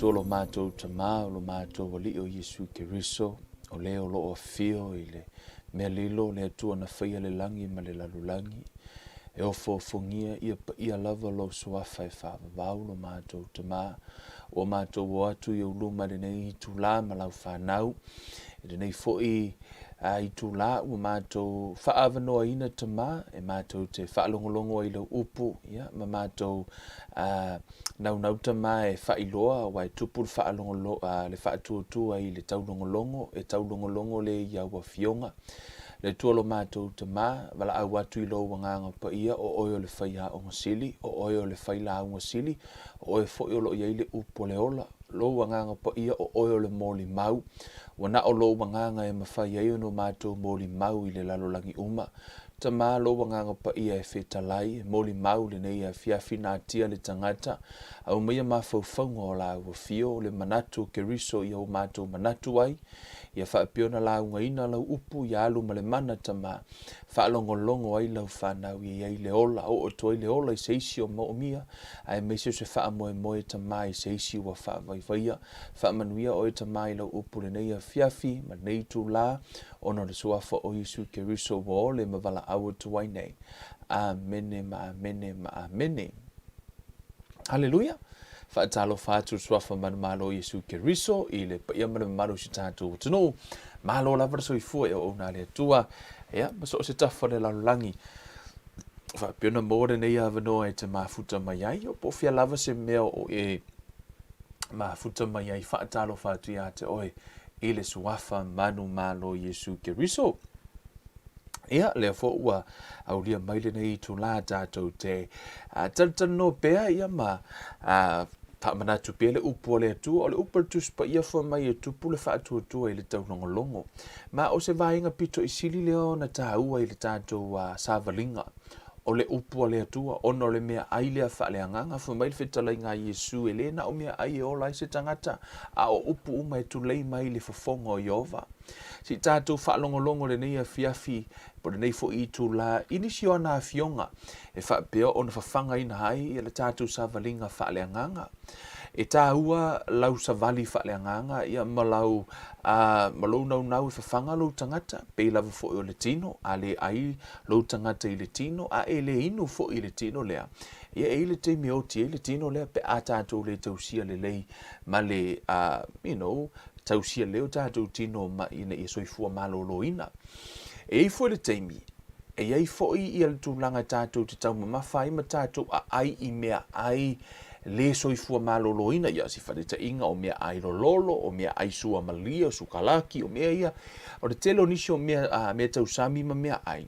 Tolo mato tama lo mato wali o Yesu Keriso o leo lo o fio ile me lilo le tu na fia le langi ma le lalulangi e o fo fongia ia lava lo soa fai fa va lo mato tama o mato o atu yo luma de nei tu la ma la fa nau de nei fo I tu la o mato fa avano ina tama e mato te fa longolongo i lo upu ya ma mato nau tama e fa iloa wa tupu fa longolo le fa tu ai le tau longolongo le ia wa fionga le tuolo mato tama wala au atu i lo wanganga pa ia o oyo le faia o ngasili o oyo le faila o ngasili o e fo lo ia le upu le ola lo wanganga pa ia o oyo le moli mau wana o lo wanganga e mawhai ai no mato moli mau i le lalolangi uma. Ta maa lo wanganga pa ia e whetalai, moli mau le nei a whiawhina atia le tangata, au mea mawhauwhaunga o la ua fio le manatu ke riso i au mato manatu ai, ia whaapiona la unga ina lau upu i alu ma le mana ta maa, whaalongolongo ai lau whanau i ai le ola, o toi le ola i se isi o moomia, ai meisio se whaamoe moe ta maa i se isi wa whaavaivaia, whaamanuia o e ta maa i lau upu le nei a whiawhi, ma nei tu la, ono le suafa o Yesu Keriso wa ole ma wala awa tuai nei. Amene ma amene ma amene. Hallelujah. Whaatalo whaatu suafa mana malo Yesu Keriso i le pa ia mana malo si tātou tano. Malo lavara so i fua e o nā le tua. Ea, maso o se tafa le lalulangi. Whaapiona mōre nei avanoa e te mafuta mai ai. O pofia lava se mea o e mafuta mai ai. Whaatalo whaatu ia te oe. Ele suafa manu malo Yesu Keriso. Ia, lea fo ua au lia maile nei tu la tātou te tano pea ia ma whaamanatu pea le upo le atua o le upo le tuspa ia fo mai e tupu le whaatua i le tau longolongo. Ma o se vainga pito i sili leo na tā ua i le tātou Savalinga. o le upu le atua, ono le mea ai lea whaaleanganga, fu mai whetalai ngā Iesu e le na o mea ai e ola i se tangata, a o upu uma e tu lei mai le whafonga o Iova. Si tātou whaalongolongo le nei a fiafi, po le nei fo i tu la, inisi o ana fionga, e whapeo o na whawhanga ina hai, e le tātou Savalinga whaaleanganga. E tā ua lau Savavali whaaleanganga, ia malau nau e whawhanga lau tangata, pe lava fo o le tino, a le ai lau tangata i le tino, a e le inu fo i le tino lea. Ia e le te meoti e le tino lea, pe a tātou le tausia le lei, ma le, tausia leo tātou tino ma ina i soifua malolo ina. E i fo le teimi, e iai fo i le tūlanga tātou te tau mamawhai ma tātou a ai i mea ai le soifua malolo ina ia si whaneta inga o mea ai lolo, o mea ai sua malia, o sukalaki, o mea ia, o le telo nisi o mea tausami ma mea ai.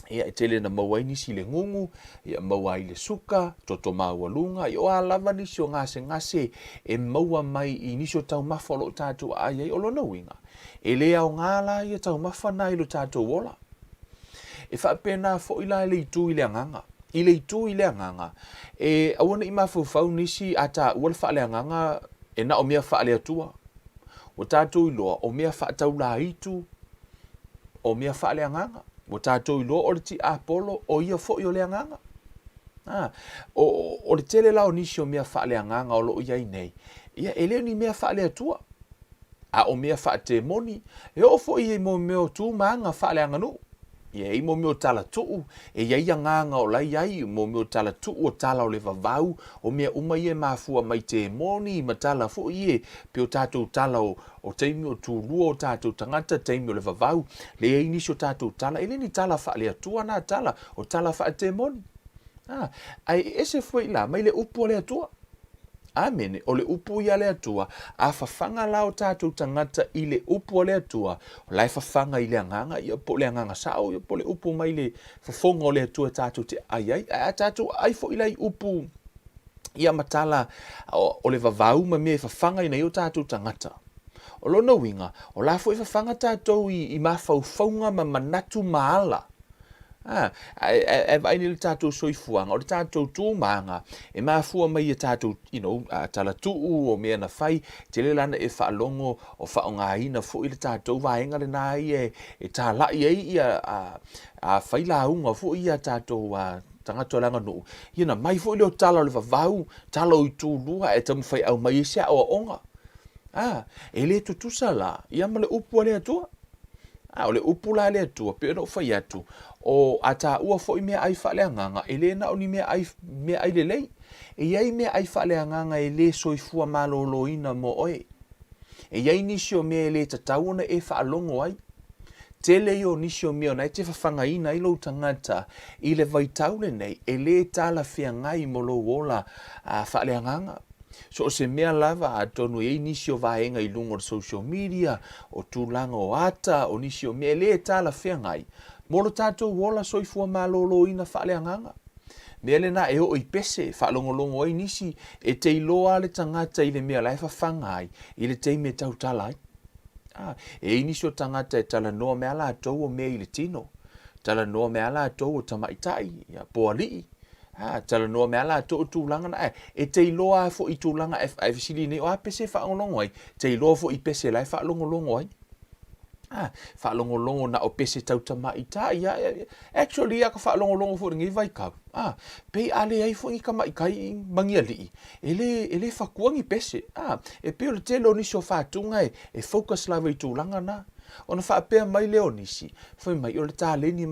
Ia e tele na mawai nisi le ngungu, ia mawai le suka, toto mawalunga, ia o alava nisi o ngase e maua mai i nisi o tau mawhalo tātou ai ai o lona winga. E lea o ngala ia tau mawhana i lo tātou wola. E whapena fo ila le itu i le anganga. I le itu i le anganga. E awana i mawhau nisi ata uala wha le anganga e na o mea wha le atua. O tātou i loa o mea wha tau la itu o mea wha le anganga. O tātou i loa o le ti apolo o ia fo i o le anganga. O le tele lao nisi o mea wha le anganga o lo iai nei. Ia e leo ni mea wha le atua. A o mea wha te moni. E o fo i e mo meo tū maanga wha le anganu. Ia i mo meo tala tuu, e iai nganga o lai ai, mo meo tala tuu o tala o le vavau, o mea uma i e mafua mai te moni, ma tala fo i e, pe o tātou tala o teimi o tūlua o tātou tangata, teimi o le vavau, le e inisi o tātou tala, e le ni tala wha le atua na tala, o tala wha te moni. Ai ese fwoi la, mai le upu o le atua. Amene, o le upu ia le atua, a whawhanga lao tātou tangata i le upu o le atua, o lai whawhanga i le anganga, ia po le anganga sao, ia po le upu mai le whawhonga o le atua tātou te ai, a tātou ai fo i lai upu, ia matala o le vavau ma me whawhanga i nei o tātou tangata. O lona winga, o la fo i whawhanga tātou i mawhauwhaunga ma manatu maala. E vai ni le tātou soifuanga, o le tātou tūmanga, e mafua mai e tātou, tala tuu o mea na whai, te le lana e whaalongo o whaongaina fo i le tātou vaenga le nai e tālai ei a whailaunga fo i a tātou tangata langa nuu. Ia na mai fo i leo tala o le vavau, tala o i tūlua e tamu whai au mai e sea o onga. E le tutusa la, ia ma le upu le atua. O le upu la le atua, pe no whai atu. O ata ua fo i mea ai whaaleanganga, e le na o ni mea ai le lei. E iai mea ai whaaleanganga e le soifua maloloina mo oe. E iai nisi o mea e le tatauana e whaalongo ai. Te leo nisi o mea nei te whawhangaina i lo tangata i le vaitaule nei, e le tala whiangai mo lo wola whaaleanganga. So o se mea lava a tonu e nisi o vaenga i lungo o social media, o tūlanga o ata, o nisi o mea le tala whiangai. Molo tātou wola soifua malolo ina whaaleanganga. Mea le na e o i pese, whaalongolongo ai nisi, e te iloa le tangata i le mea lai whawhangai, i le teime tau talai. E nisi o tangata e tala noa mea la tau o mea i le tino. Tala noa mea la tau o tamaitai, poa lii. Tala noa mea la tau o tūlanga na e te iloa fo i tūlanga e whisili nei o a pese whaalongolongo ai, te iloa fo i pese lai whaalongolongo ai. Whaalongolongo na o pese tau tamaitai. Actually, ia ka whaalongolongo fo ringi vai kau. Pei ale ai fo i ka maikai mangia lii. E le whakuangi pese. E peo le telo nisi o whātunga e focus la vai tūlanga na. O na whaapea mai leo nisi. Fai mai o le tā leni